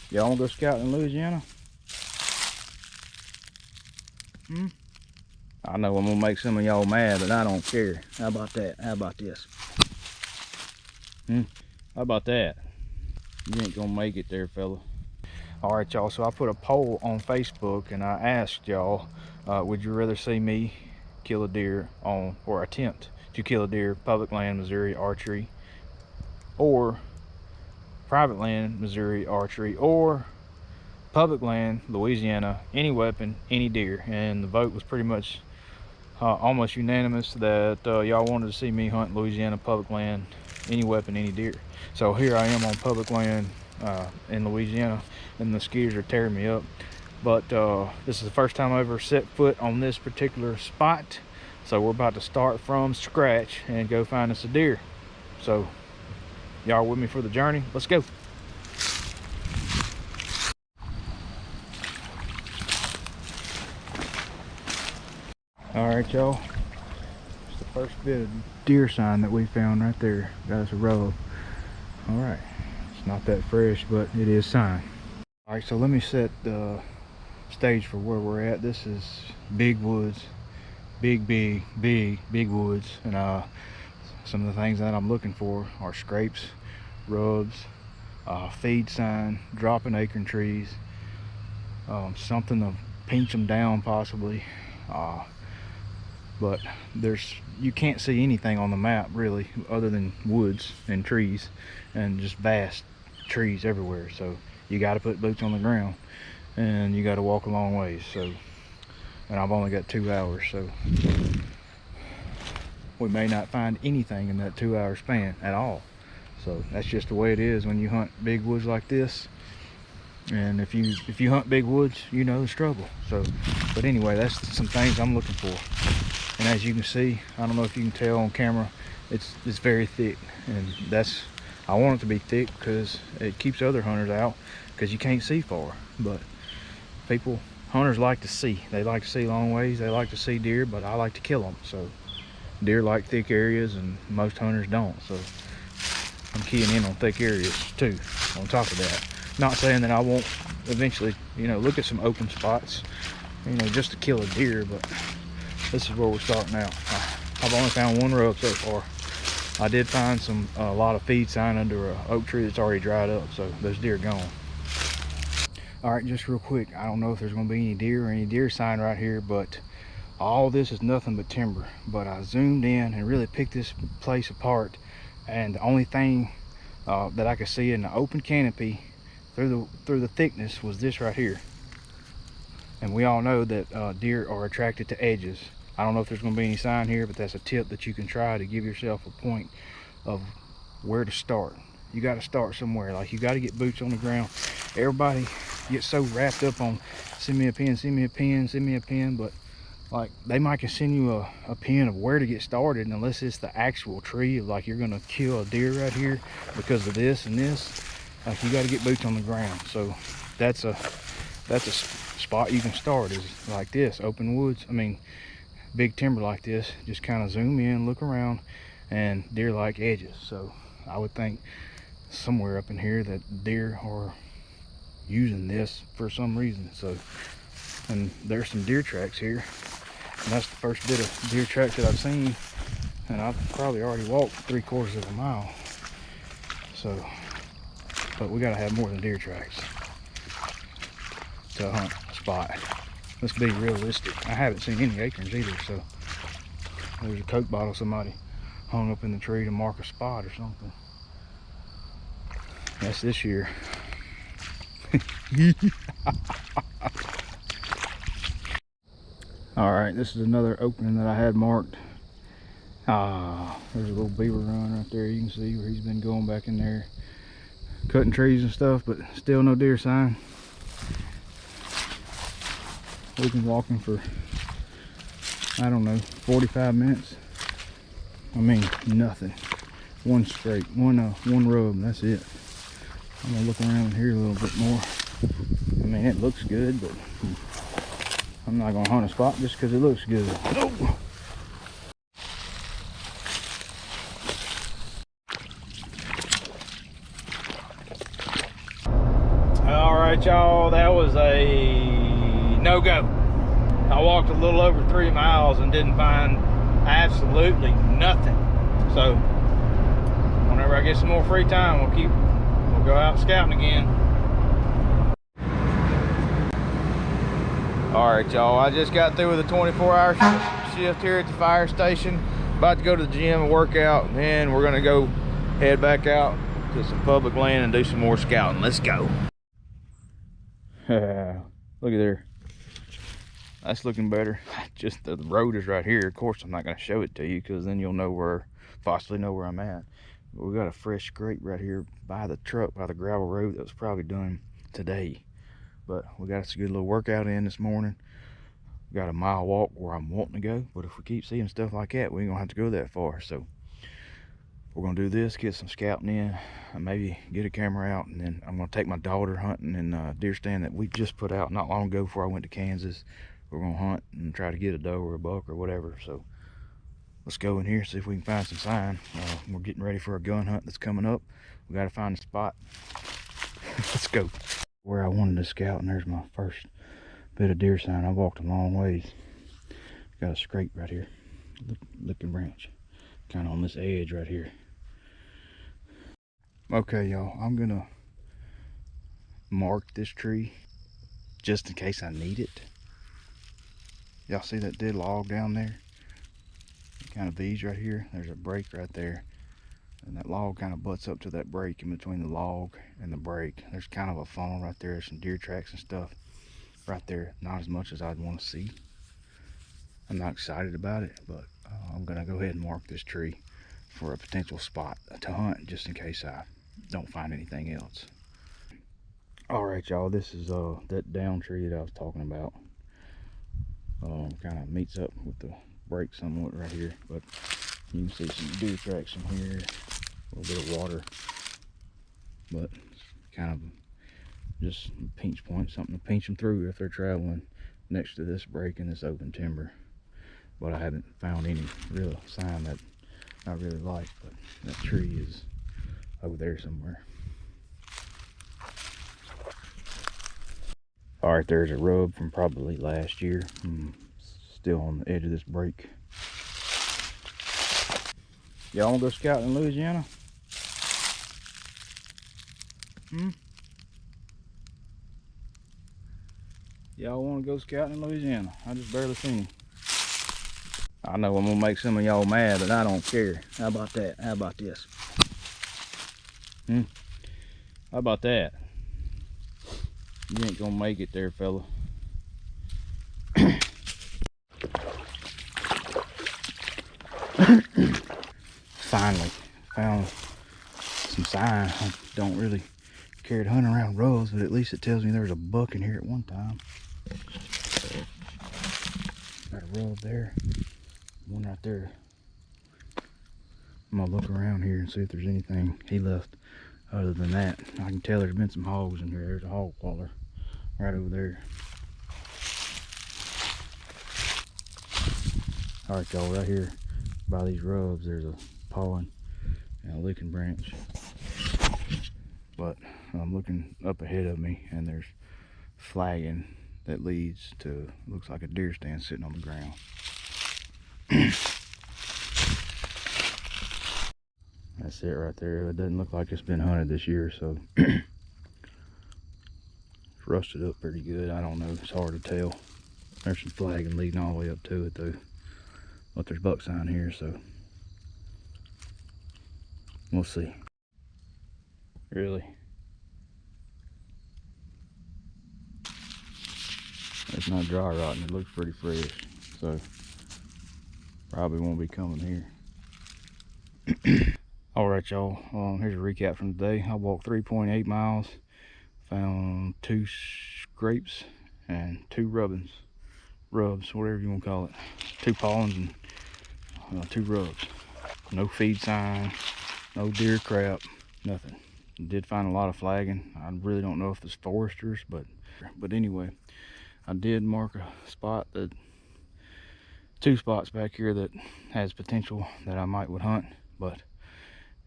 Y'all wanna go scouting in Louisiana? I know I'm gonna make some of y'all mad, but I don't care. How about that? How about this? How about that? You ain't gonna make it there, fella. All right, y'all, so I put a poll on Facebook and I asked y'all, would you rather see me kill a deer on, or attempt to kill a deer, public land, Missouri archery, or private land, Missouri archery, or public land, Louisiana, any weapon, any deer? And the vote was pretty much almost unanimous that y'all wanted to see me hunt Louisiana public land, any weapon, any deer. So here I am on public land in Louisiana, and the mosquitoes are tearing me up. But this is the first time I ever set foot on this particular spot, so we're about to start from scratch and go find us a deer. So y'all with me for the journey? Let's go. All right, y'all, it's the first bit of deer sign that we found right there. Got us a row. All right, it's not that fresh, but it is sign. All right, so let me set the stage for where we're at. This is big woods, big woods, and some of the things that I'm looking for are scrapes, rubs, feed sign, dropping acorn trees, something to pinch them down possibly, but you can't see anything on the map really other than woods and trees and just vast trees everywhere. So you got to put boots on the ground and you got to walk a long ways. So, and I've only got 2 hours, so we may not find anything in that 2 hour span at all. So that's just the way it is when you hunt big woods like this. And if you hunt big woods, you know the struggle. So, but anyway, that's some things I'm looking for. And as you can see, I don't know if you can tell on camera, it's very thick, and I want it to be thick because it keeps other hunters out, because you can't see far. But hunters like to see. They like to see long ways. They like to see deer, but I like to kill them. So deer like thick areas, and most hunters don't. So I'm keying in on thick areas too. On top of that, not saying that I won't eventually, look at some open spots, just to kill a deer, but this is where we're starting out. I've only found one rub so far. I did find a lot of feed sign under an oak tree that's already dried up, so those deer are gone. All right, just real quick, I don't know if there's going to be any deer or any deer sign right here, but all this is nothing but timber. But I zoomed in and really picked this place apart, and the only thing that I could see in the open canopy through the thickness was this right here. And we all know that deer are attracted to edges. I don't know if there's going to be any sign here, but that's a tip that you can try to give yourself a point of where to start. You got to start somewhere. Like, you got to get boots on the ground. Everybody gets so wrapped up on send me a pin, send me a pin, send me a pin, but like, they might can send you a pin of where to get started, unless it's the actual tree of, like, you're going to kill a deer right here because of this and this. Like, you got to get boots on the ground. So that's a spot you can start, is like this, open woods. I mean, big timber like this. Just kind of zoom in, look around, and deer like edges. So I would think somewhere up in here that deer are using this for some reason. So, and there's some deer tracks here, and that's the first bit of deer tracks that I've seen, and I've probably already walked 3/4 of a mile. So, but we got to have more than deer tracks to hunt a spot. Let's be realistic. I haven't seen any acorns either, so there's a Coke bottle somebody hung up in the tree to mark a spot or something. That's this year. All right, this is another opening that I had marked. There's a little beaver run right there. You can see where he's been going back in there, cutting trees and stuff, but still no deer sign. We've been walking for, I don't know, 45 minutes. I mean, nothing. One scrape, one rub, that's it. I'm gonna look around here a little bit more. I mean, it looks good, but I'm not gonna hunt a spot just because it looks good. Oh. All right, y'all, that was a no-go. I walked a little over 3 miles and didn't find absolutely nothing. So whenever I get some more free time, we'll go out scouting again. All right, y'all, I just got through with a 24-hour shift here at the fire station. About to go to the gym and work out, and then we're gonna go head back out to some public land and do some more scouting. Let's go. Look at there. That's looking better. Just the road is right here. Of course, I'm not gonna show it to you because then you'll know possibly know where I'm at. But we got a fresh scrape right here by the truck, by the gravel road that was probably done today. But we got us a good little workout in this morning. We got a mile walk where I'm wanting to go, but if we keep seeing stuff like that, we ain't gonna have to go that far. So we're gonna do this, get some scouting in, and maybe get a camera out, and then I'm gonna take my daughter hunting in a deer stand that we just put out not long ago before I went to Kansas. We're gonna hunt and try to get a doe or a buck or whatever. So let's go in here, see if we can find some sign. We're getting ready for a gun hunt that's coming up. We gotta find a spot. Let's go. Where I wanted to scout, and there's my first bit of deer sign. I walked a long ways. Got a scrape right here, looking branch, kind of on this edge right here. Okay, y'all, I'm gonna mark this tree just in case I need it. Y'all see that dead log down there? It kind of V's right here. There's a break right there, and that log kind of butts up to that break in between the log and the break. There's kind of a funnel right there, some deer tracks and stuff right there. Not as much as I'd want to see. I'm not excited about it, but I'm gonna go ahead and mark this tree for a potential spot to hunt just in case I don't find anything else. All right, y'all, this is that down tree that I was talking about. Kind of meets up with the break somewhat right here, but you can see some deer tracks in here, a little bit of water, but kind of just a pinch point, something to pinch them through if they're traveling next to this break in this open timber. But I haven't found any real sign that I really like, but that tree is over there somewhere. All right, there's a rub from probably last year. Still on the edge of this break. Y'all wanna go scouting in Louisiana? Y'all wanna go scouting in Louisiana? I just barely seen him. I know I'm gonna make some of y'all mad, but I don't care. How about that? How about this? How about that? You ain't gonna make it there, fella. Finally found some sign. I don't really care to hunt around rows, but at least it tells me there was a buck in here at one time. Got a rub there, one right there. I'm gonna look around here and see if there's anything he left other than that. I can tell there's been some hogs in here. There's a hog waller right over there. All right, y'all, right here by these rubs, there's a pollen and a licking branch. But I'm looking up ahead of me, and there's flagging that leads to, looks like a deer stand sitting on the ground. That's it right there. It doesn't look like it's been hunted this year, so it's rusted up pretty good. I don't know, it's hard to tell. There's some flagging leading all the way up to it though, but there's buck sign here, so we'll see. Really, it's not dry rotting. It looks pretty fresh, so probably won't be coming here. All right, y'all, here's a recap from today. I walked 3.8 miles, found 2 scrapes and 2 rubs, whatever you want to call it. 2 pollens and 2 rubs. No feed sign, no deer crap, nothing. Did find a lot of flagging. I really don't know if it's foresters, but anyway, I did mark a spot, that 2 spots back here that has potential that I might would hunt, but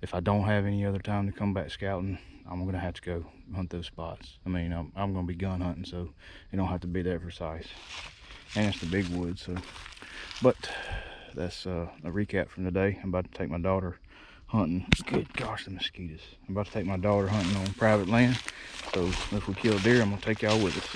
if I don't have any other time to come back scouting, I'm gonna have to go hunt those spots. I mean, I'm gonna be gun hunting, so it don't have to be that precise. And it's the big woods, so. But that's a recap from today. I'm about to take my daughter hunting. Good gosh, the mosquitoes. I'm about to take my daughter hunting on private land. So if we kill a deer, I'm gonna take y'all with us.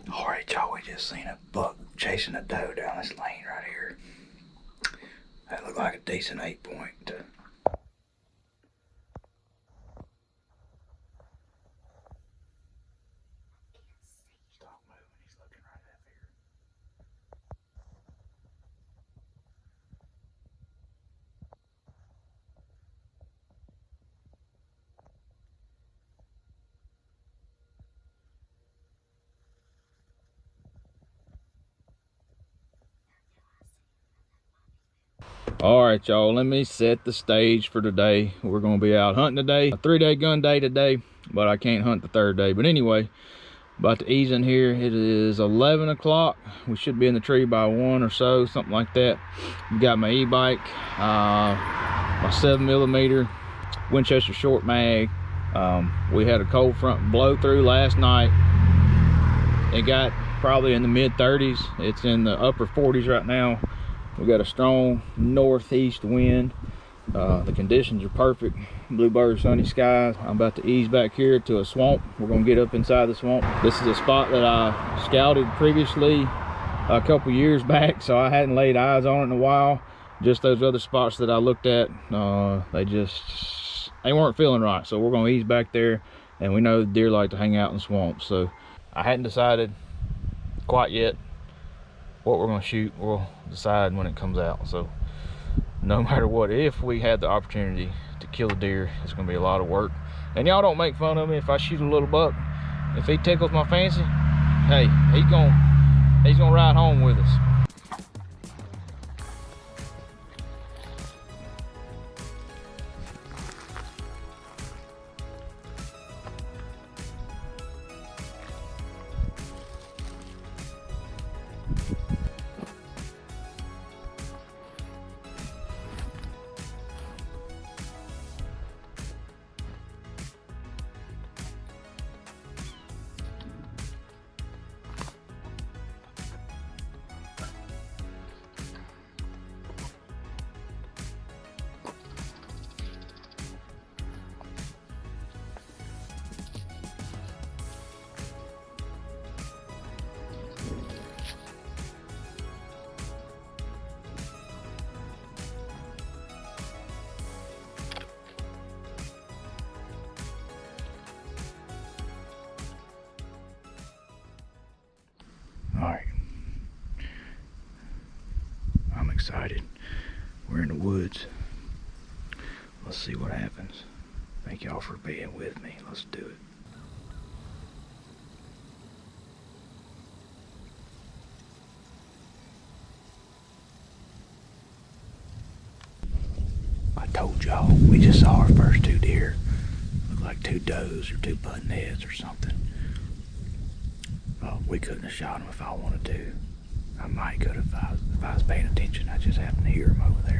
Alright, y'all, we just seen a buck chasing a doe down this lane right here. That looked like a decent 8-point. Stop moving, he's looking right up here. All right, y'all, let me set the stage for today. We're gonna be out hunting today. A 3-day gun day today, but I can't hunt the 3rd day. But anyway, about to ease in here. It is 11 o'clock. We should be in the tree by 1 or so, something like that. Got my e-bike, my 7mm Winchester short mag. We had a cold front blow through last night. It got probably in the mid 30s. It's in the upper 40s right now. We got a strong northeast wind. The conditions are perfect. Bluebird, sunny skies. I'm about to ease back here to a swamp. We're gonna get up inside the swamp. This is a spot that I scouted previously a couple years back, so I hadn't laid eyes on it in a while. Just those other spots that I looked at, they weren't feeling right. So we're gonna ease back there, and we know the deer like to hang out in swamps. So I hadn't decided quite yet what we're gonna shoot. We'll decide when it comes out. So no matter what, if we had the opportunity to kill a deer, it's gonna be a lot of work. And y'all don't make fun of me if I shoot a little buck. If he tickles my fancy, hey, he's gonna ride home with us. Excited. We're in the woods. Let's see what happens. Thank y'all for being with me. Let's do it. I told y'all we just saw our first 2 deer. Looked like 2 does or 2 buttonheads or something. Oh, we couldn't have shot them if I wanted to. I might could have if I was paying attention. I just happened to hear them over there.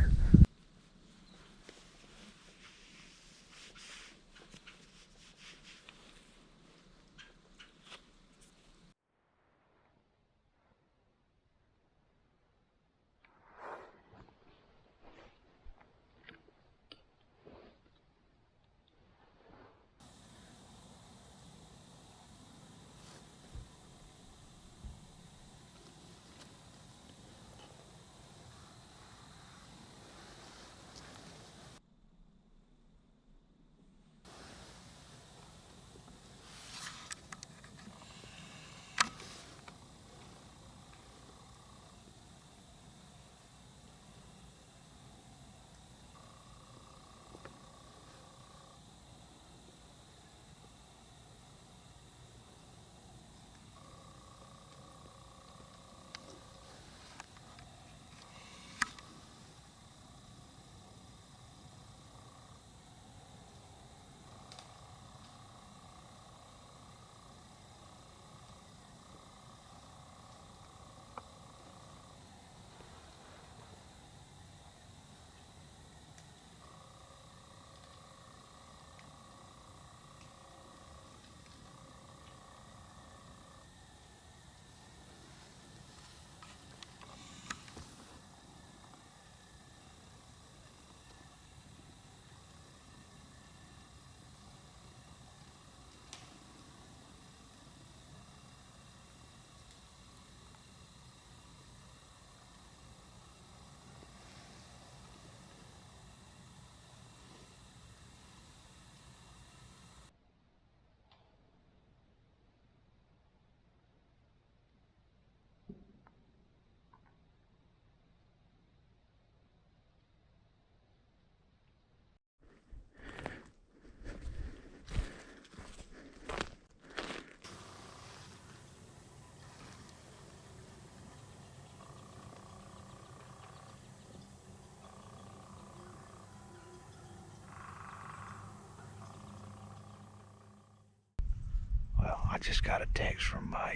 just got a text from my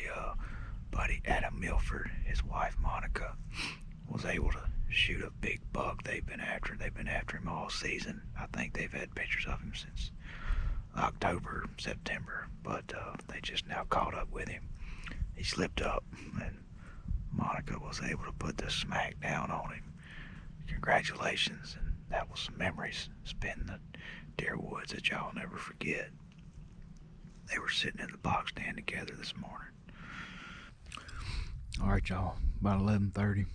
buddy Adam Milford. His wife Monica was able to shoot a big buck they've been after. They've been after him all season. I think they've had pictures of him since October, September, but they just now caught up with him. He slipped up, and Monica was able to put the smack down on him. Congratulations, and that was some memories spent in the deer woods that y'all never forget. They were sitting in the box stand together this morning. Alright y'all, about 11:30.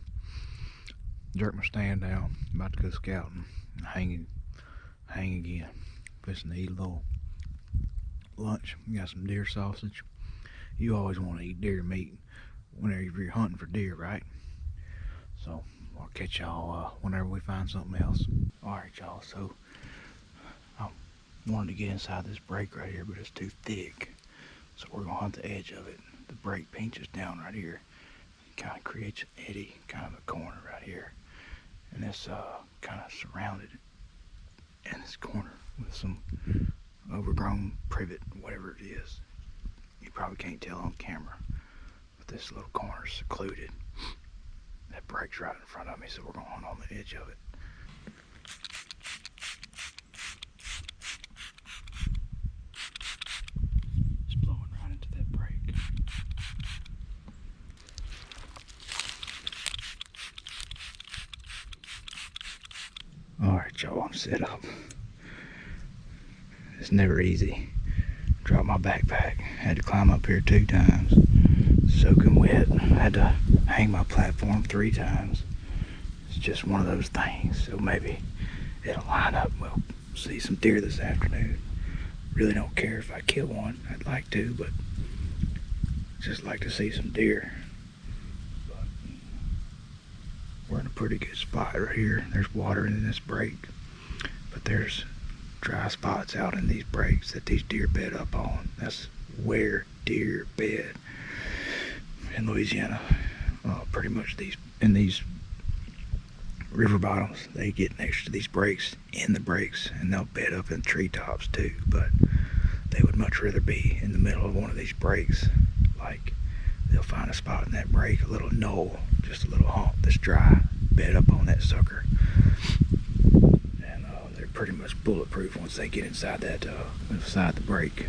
Jerk my stand down, about to go scouting and hang again. Fixing to eat a little lunch. We got some deer sausage. You always want to eat deer meat whenever you're hunting for deer, right? So I'll catch y'all whenever we find something else. Alright y'all, so I wanted to get inside this break right here, but it's too thick. So we're gonna hunt the edge of it. The break pinches down right here. Kind of creates an eddy, kind of a corner right here. And it's kind of surrounded in this corner with some overgrown privet, whatever it is. You probably can't tell on camera, but this little corner is secluded. That breaks right in front of me, so we're going to hunt on the edge of it. It's blowing right into that break. Alright y'all, I'm set up. It's never easy. Dropped my backpack. Had to climb up here 2 times. Soaking wet. Had to hang my platform 3 times. It's just one of those things. So maybe it'll line up. We'll see some deer this afternoon. Really don't care if I kill one. I'd like to, but just like to see some deer. But we're in a pretty good spot right here. There's water in this break, but there's dry spots out in these breaks that these deer bed up on. That's where deer bed in Louisiana. Pretty much in these river bottoms, they get next to these breaks, in the breaks, and they'll bed up in treetops too, but they would much rather be in the middle of one of these breaks. Like, they'll find a spot in that break, a little knoll, just a little hump that's dry, bed up on that sucker. Pretty much bulletproof once they get inside that inside the break.